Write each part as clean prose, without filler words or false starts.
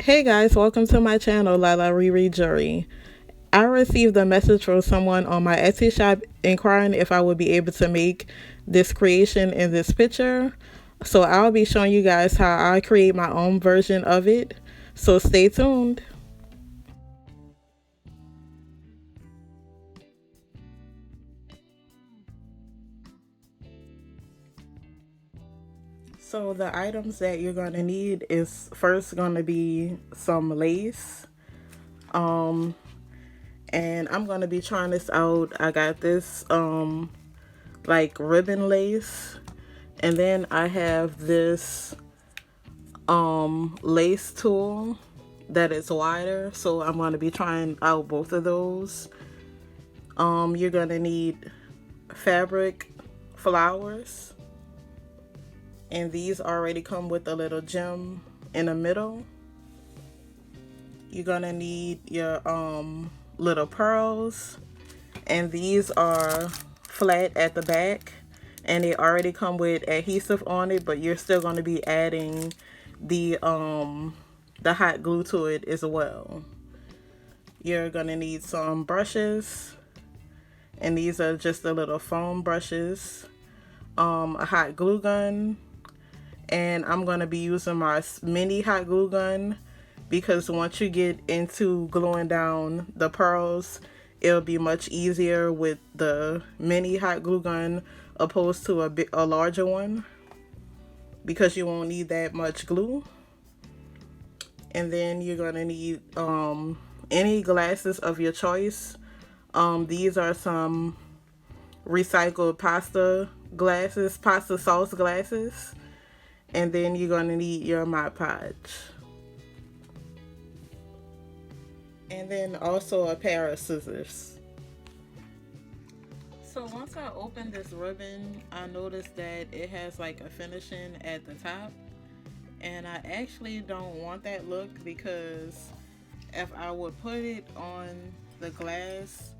Hey guys, welcome to my channel, LaLaReaRea Jury. I received a message from someone on my Etsy shop inquiring if I would be able to make this creation in this picture. So I'll be showing you guys how I create my own version of it. So stay tuned. So the items that you're going to need is first going to be some lace. Um, and I'm going to be trying this out. I got this like ribbon lace, and then I have this lace tool that is wider, so I'm going to be trying out both of those. You're going to need fabric flowers, and these already come with a little gem in the middle. You're going to need your little pearls, and these are flat at the back, and they already come with adhesive on it, but you're still going to be adding the hot glue to it as well. You're going to need some brushes, and these are just the little foam brushes, a hot glue gun, and I'm going to be using my mini hot glue gun because once you get into gluing down the pearls, it'll be much easier with the mini hot glue gun opposed to a larger one, because you won't need that much glue. And then you're going to need any glasses of your choice. These are some recycled pasta glasses, pasta sauce glasses. And then you're going to need your Mod Podge. And then also a pair of scissors. So once I opened this ribbon, I noticed that it has like a finishing at the top. And I actually don't want that look, because if I would put it on the glass,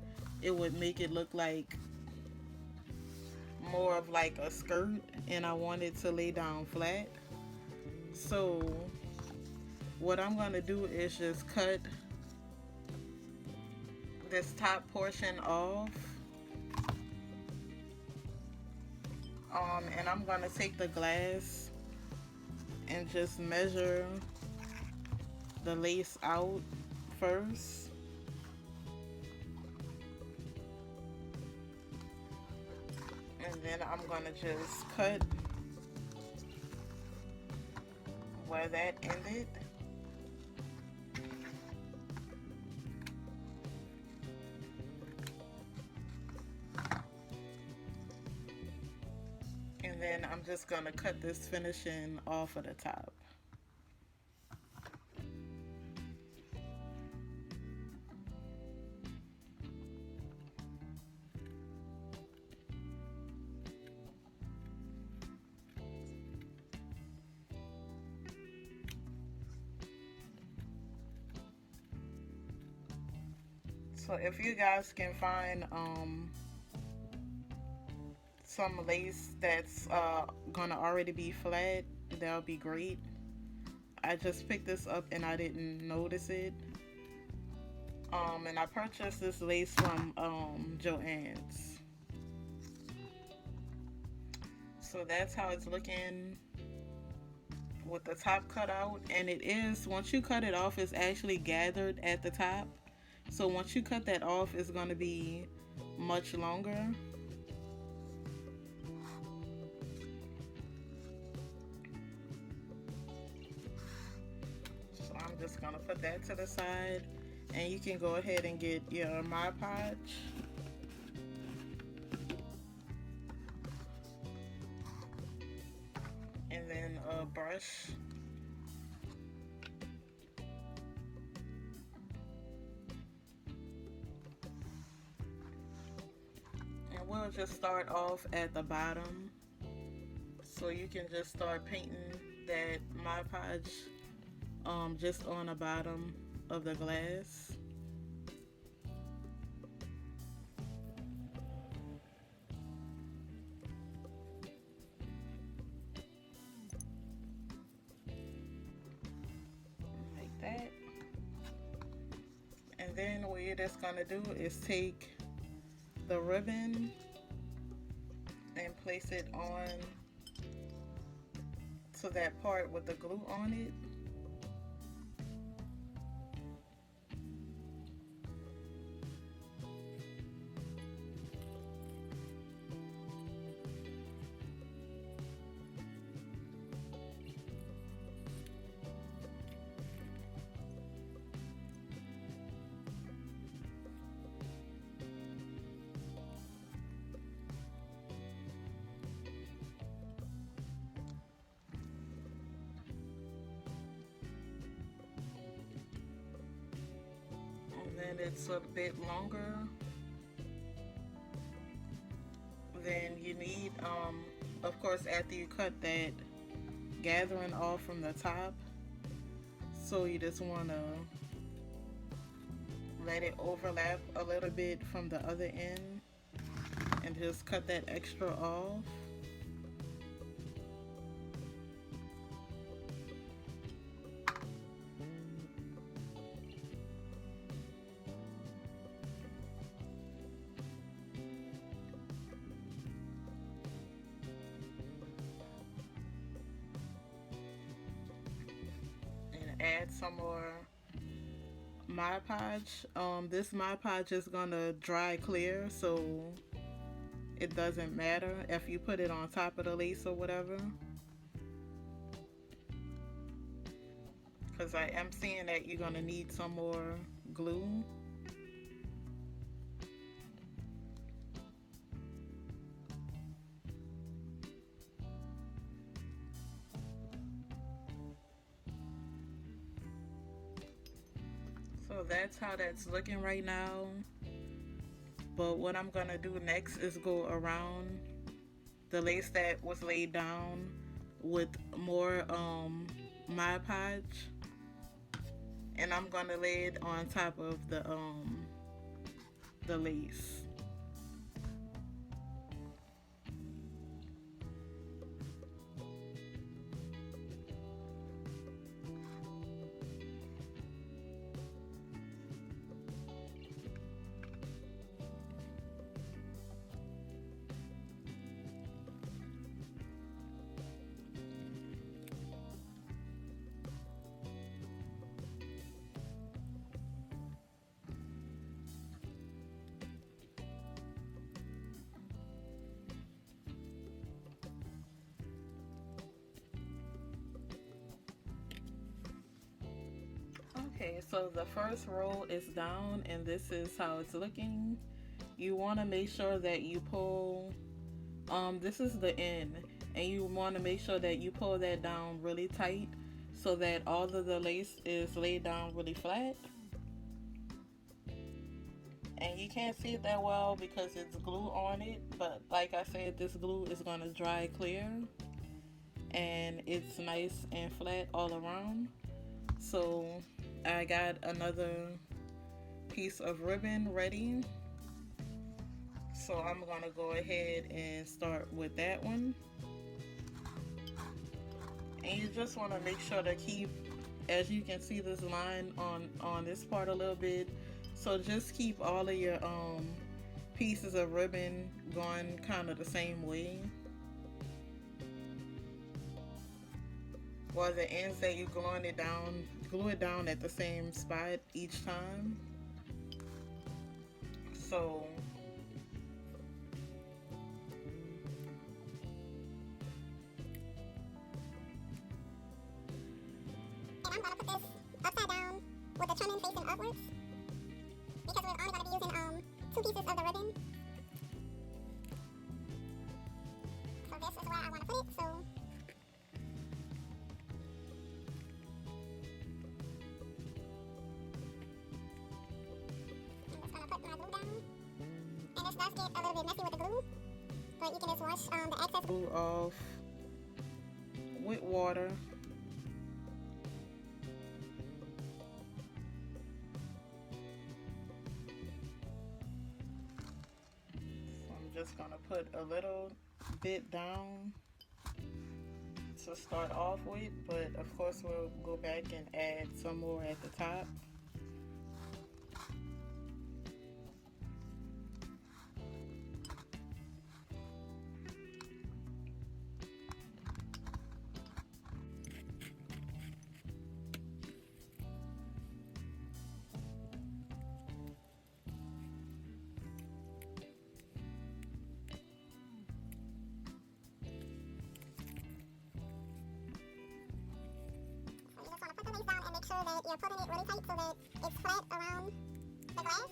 it would make it look like more of like a skirt, and I want it to lay down flat. So what I'm going to do is just cut this top portion off. And I'm going to take the glass and just measure the lace out first. And then I'm going to just cut where that ended. And then I'm just going to cut this finishing off of the top. So if you guys can find some lace that's gonna already be flat, that'll be great. I just picked this up and I didn't notice it. And I purchased this lace from Joann's. So that's how it's looking with the top cut out. And it is, once you cut it off, it's actually gathered at the top. So once you cut that off, it's going to be much longer. So I'm just going to put that to the side. And you can go ahead and get your Mod Podge. And then a brush. And we'll just start off at the bottom. So you can just start painting that Mod Podge just on the bottom of the glass. Like that. And then what you're just gonna do is take the ribbon and place it on to that part with the glue on it. And then it's a bit longer than you need. Of course, after you cut that gathering off from the top, so you just want to let it overlap a little bit from the other end and just cut that extra off. Add some more Mod Podge. This Mod Podge is gonna dry clear, so it doesn't matter if you put it on top of the lace or whatever. Because I am seeing that you're gonna need some more glue. So that's how that's looking right now. But what I'm gonna do next is go around the lace that was laid down with more Mod Podge, and I'm gonna lay it on top of the lace. Okay, so the first row is down and this is how it's looking. You want to make sure that you pull, this is the end, and you want to make sure that you pull that down really tight so that all of the lace is laid down really flat. And you can't see it that well because it's glue on it, but like I said, this glue is going to dry clear and it's nice and flat all around. So I got another piece of ribbon ready, so I'm gonna go ahead and start with that one. And you just want to make sure to keep, as you can see, this line on this part a little bit, so just keep all of your pieces of ribbon going kind of the same way, while the ends that you glue it down at the same spot each time. So and I'm gonna put this upside down with the trimming facing upwards because we're only gonna be using 2 pieces of the ribbon. So this is where I want to put it. So put my glue down, and this does get a little bit messy with the glue, but you can just wash the excess glue off with water. So I'm just gonna put a little bit down to start off with, but of course we'll go back and add some more at the top. sure that you're pulling it really tight so that it's flat around the glass.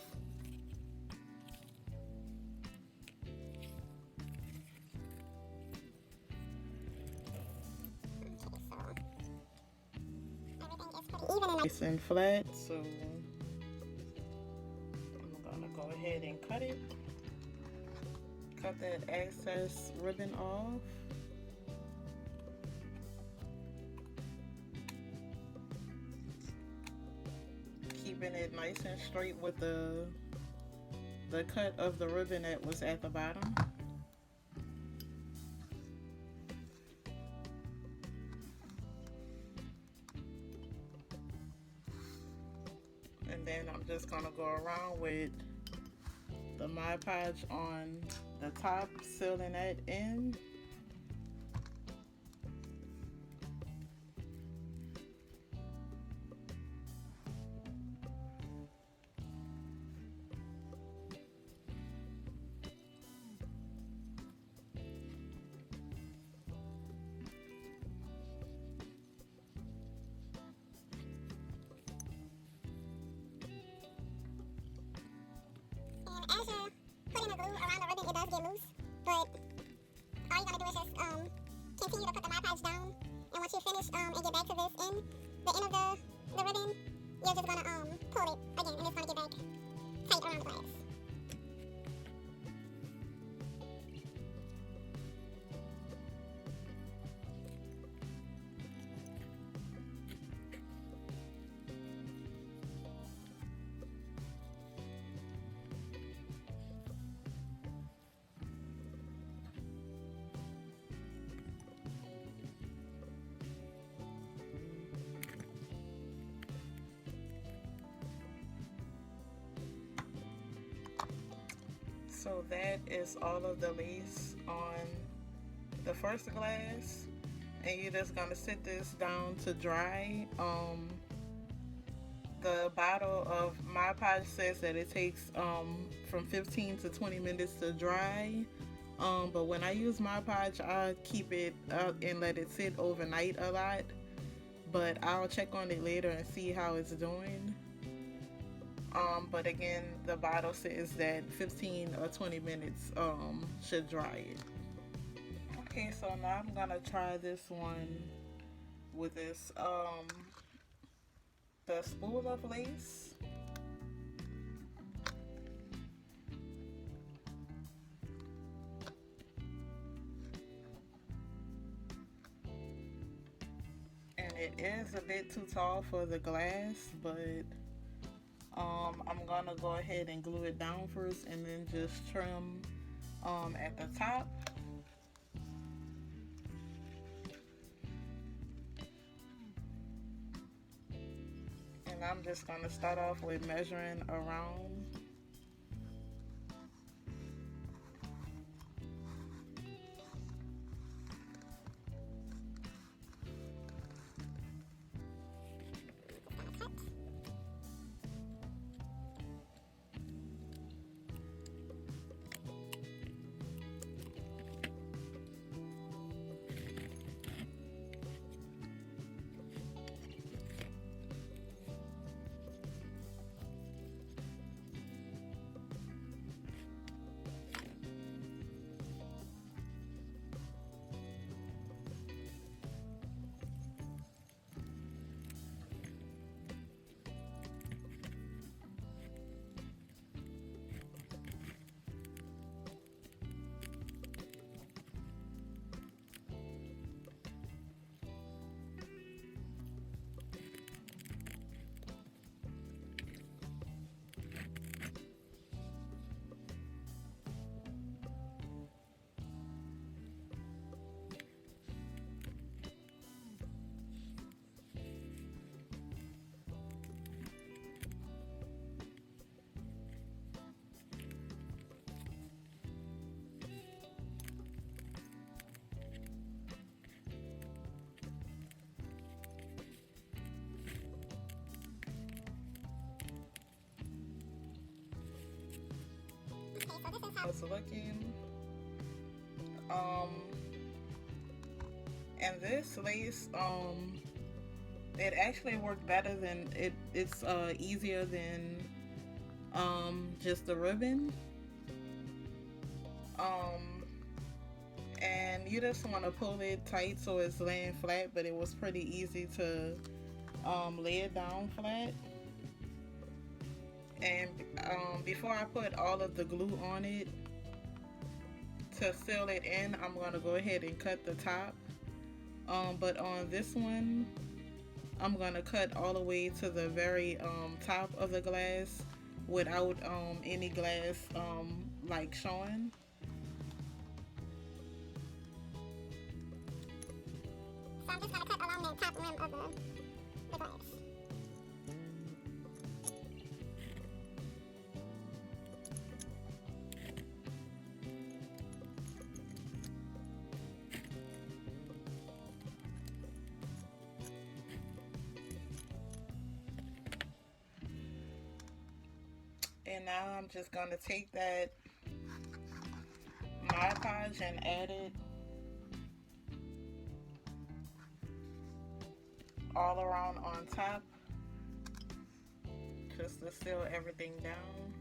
Nice and flat, so I'm gonna go ahead and cut it. Cut that excess ribbon off. Keeping it nice and straight with the cut of the ribbon that was at the bottom. And then I'm just gonna go around with the Mod Podge on the top, sealing that in. As you're putting the glue around the ribbon, it does get loose, but all you're gonna do is just continue to put the Mod Podge down, and once you finish and get back to this end, the end of the ribbon, you're just gonna pull it again, and it's gonna get back tight around the glass. So that is all of the lace on the first glass, and you're just gonna sit this down to dry. The bottle of Mod Podge says that it takes from 15 to 20 minutes to dry, but when I use Mod Podge, I keep it up and let it sit overnight a lot, but I'll check on it later and see how it's doing. But again, the bottle says that 15 or 20 minutes should dry it. Okay, so now I'm gonna try this one with this the spool of lace. And it is a bit too tall for the glass, but I'm gonna go ahead and glue it down first and then just trim at the top. And I'm just gonna start off with measuring around. So this is how It's looking. And this lace, it actually worked better than it's easier than just the ribbon. Um, and you just want to pull it tight so it's laying flat, but it was pretty easy to lay it down flat. And before I put all of the glue on it to seal it in, I'm going to go ahead and cut the top. But on this one, I'm going to cut all the way to the very top of the glass without any glass like showing. So I'm just gonna cut along the top rim of the glass. And now I'm just going to take that Mod Podge and add it all around on top just to seal everything down.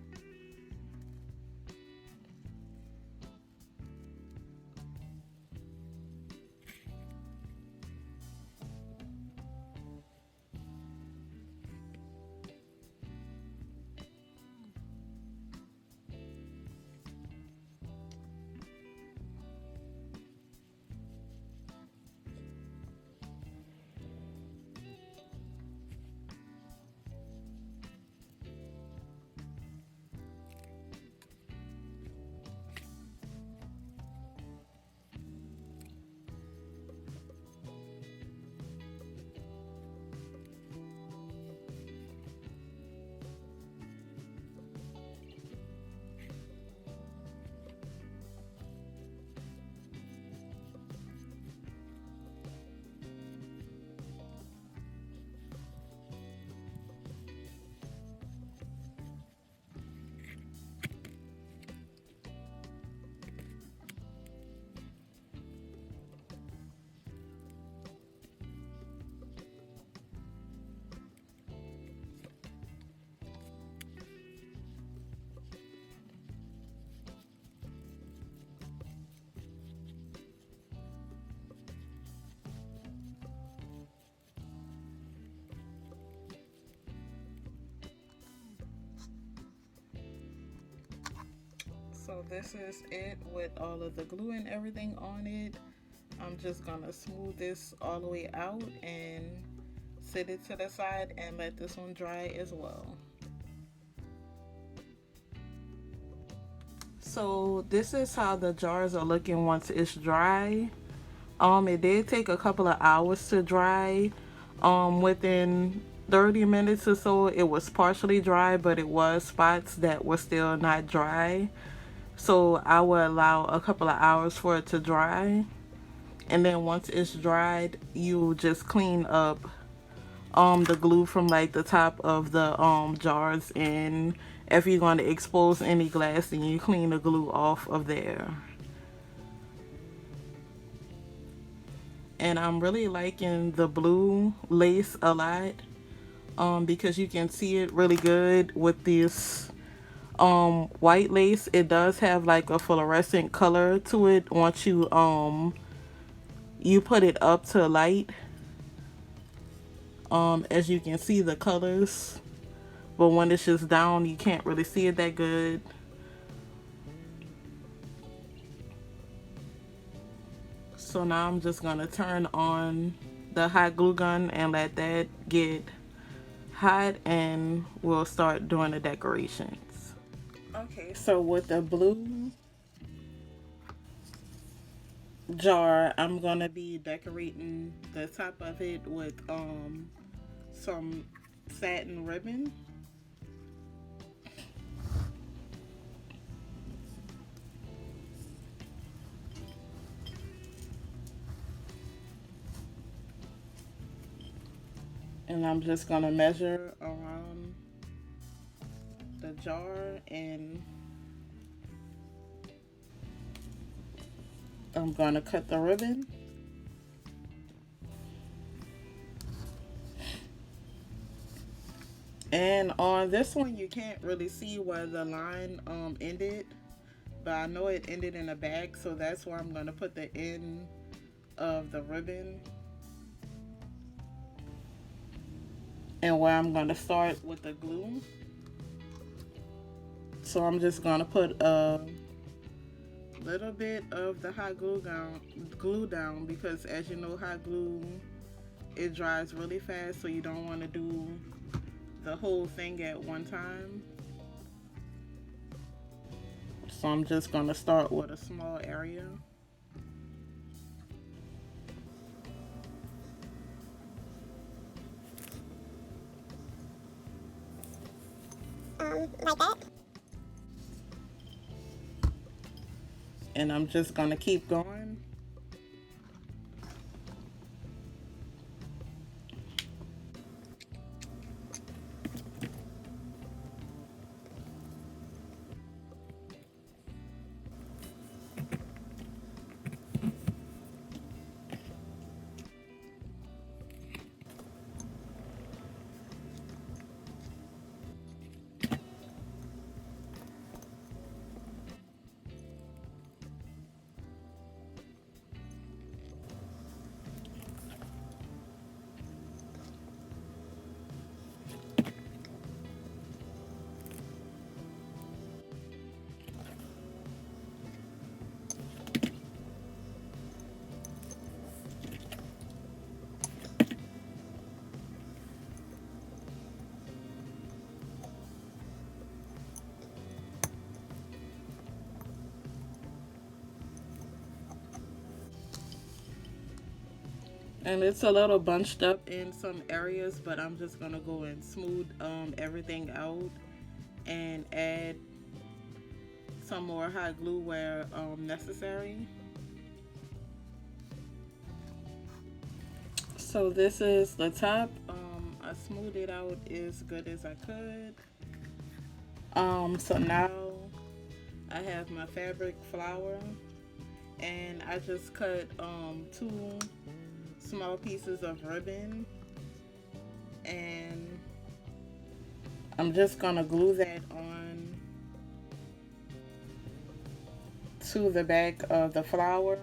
So this is it with all of the glue and everything on it. I'm just gonna smooth this all the way out and set it to the side and let this one dry as well. So this is how the jars are looking once it's dry. It did take a couple of hours to dry. Within 30 minutes or so it was partially dry, but it was spots that were still not dry. So I will allow a couple of hours for it to dry. And then once it's dried, you just clean up the glue from like the top of the jars, and if you're going to expose any glass, then you clean the glue off of there. And I'm really liking the blue lace a lot because you can see it really good with this white lace. It does have like a fluorescent color to it once you put it up to light. As you can see the colors, but when it's just down you can't really see it that good. So now I'm just gonna turn on the hot glue gun and let that get hot, and we'll start doing the decorations. Okay, so with the blue jar, I'm gonna be decorating the top of it with some satin ribbon. And I'm just gonna measure around the jar, and I'm gonna cut the ribbon. And on this one, you can't really see where the line ended, but I know it ended in the back, so that's where I'm going to put the end of the ribbon, and where I'm going to start with the glue. So I'm just going to put a little bit of the hot glue down, because as you know, hot glue, it dries really fast, so you don't want to do the whole thing at one time. So I'm just going to start with a small area. Like that. And I'm just going to keep going. And it's a little bunched up in some areas, but I'm just gonna go and smooth everything out and add some more hot glue where necessary. So this is the top. I smoothed it out as good as I could. So now I have my fabric flower, and I just cut two small pieces of ribbon, and I'm just gonna glue that on to the back of the flower.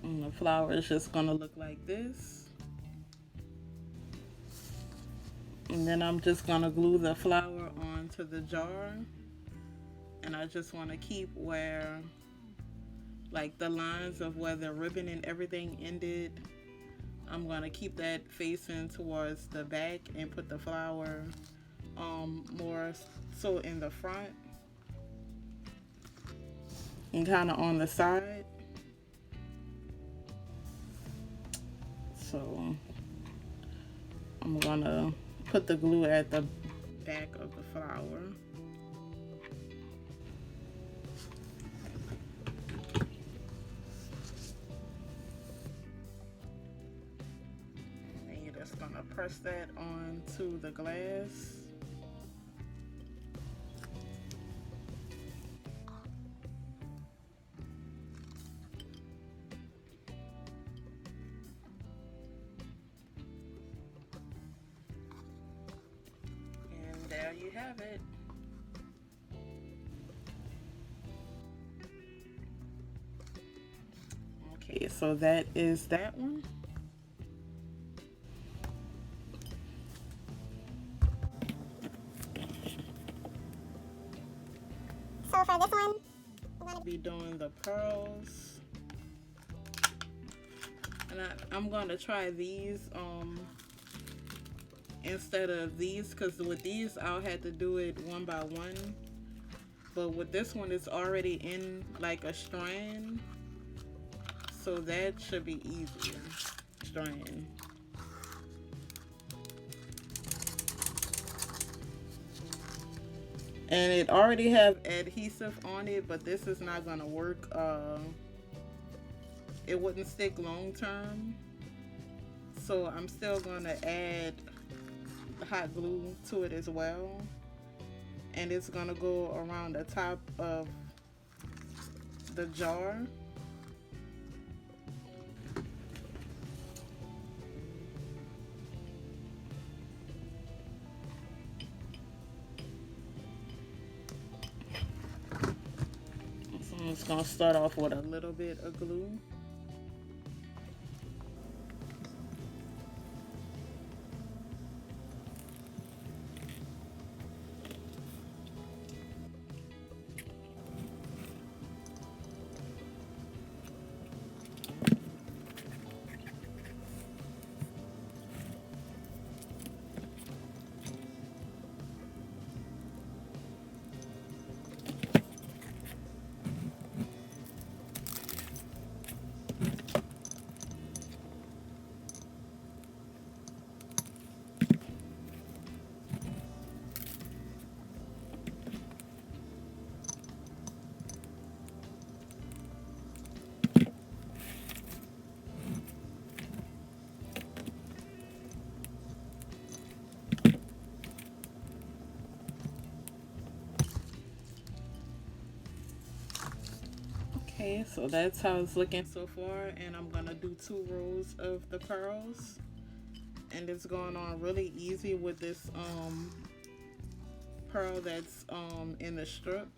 And the flower is just gonna look like this. And then I'm just gonna glue the flower onto the jar. And I just wanna keep where, like, the lines of where the ribbon and everything ended. I'm gonna keep that facing towards the back and put the flower more so in the front and kind of on the side. So I'm gonna put the glue at the back of the flower. And you're just gonna press that onto the glass. There you have it. Okay, so that is that one. So for this one, we're gonna be doing the pearls. And I'm gonna try these instead of these, because with these I'll have to do it one by one, but with this one it's already in like a strand, so that should be easier. Strand. And it already have adhesive on it, but this is not gonna work it wouldn't stick long term. So I'm still going to add hot glue to it as well. And it's going to go around the top of the jar. So I'm just going to start off with a little bit of glue. Okay, so that's how it's looking so far, and I'm gonna do 2 rows of the pearls, and it's going on really easy with this pearl that's in the strip.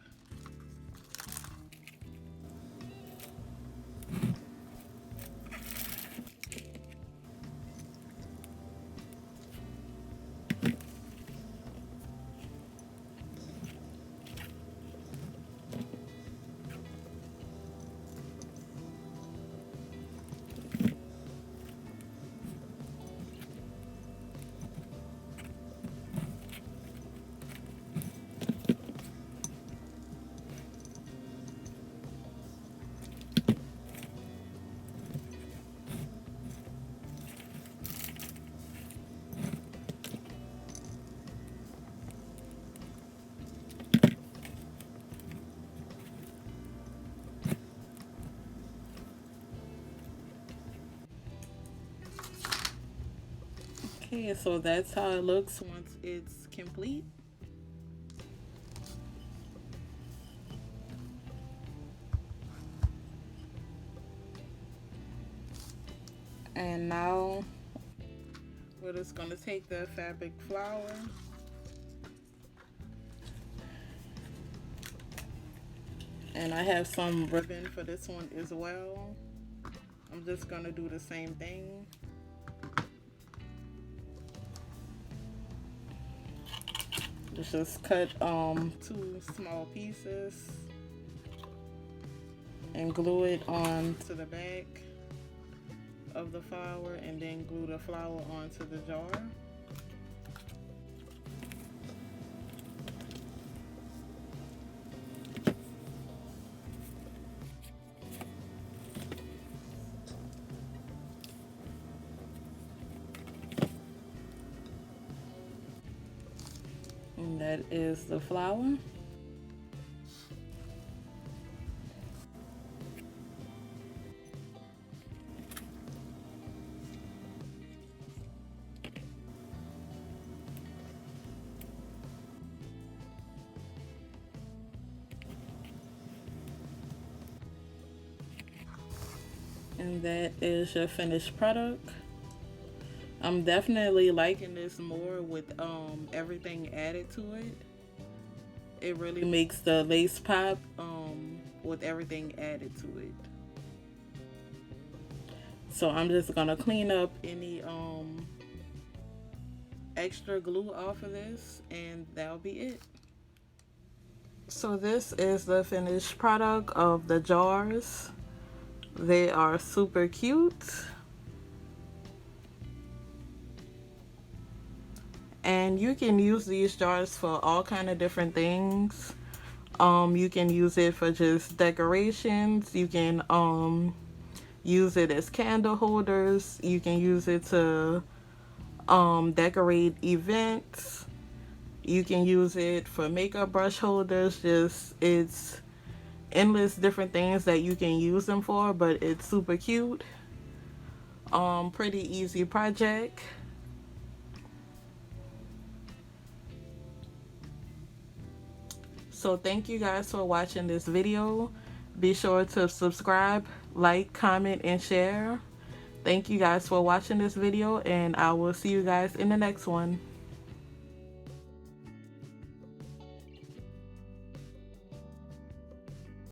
Okay, so that's how it looks once it's complete. And now we're just going to take the fabric flower and I have some ribbon for this one as well. I'm just going to do the same thing. Just cut 2 small pieces and glue it onto the back of the flower, and then glue the flower onto the jar. And that is the flower. And that is your finished product. I'm definitely liking this more with everything added to it. It really makes the lace pop with everything added to it. So I'm just gonna clean up any extra glue off of this, and that'll be it. So this is the finished product of the jars. They are super cute. And you can use these jars for all kind of different things. You can use it for just decorations. You can use it as candle holders. You can use it to decorate events. You can use it for makeup brush holders. Just it's endless different things that you can use them for, but it's super cute. Pretty easy project. So thank you guys for watching this video. Be sure to subscribe, like, comment, and share. Thank you guys for watching this video, and I will see you guys in the next one.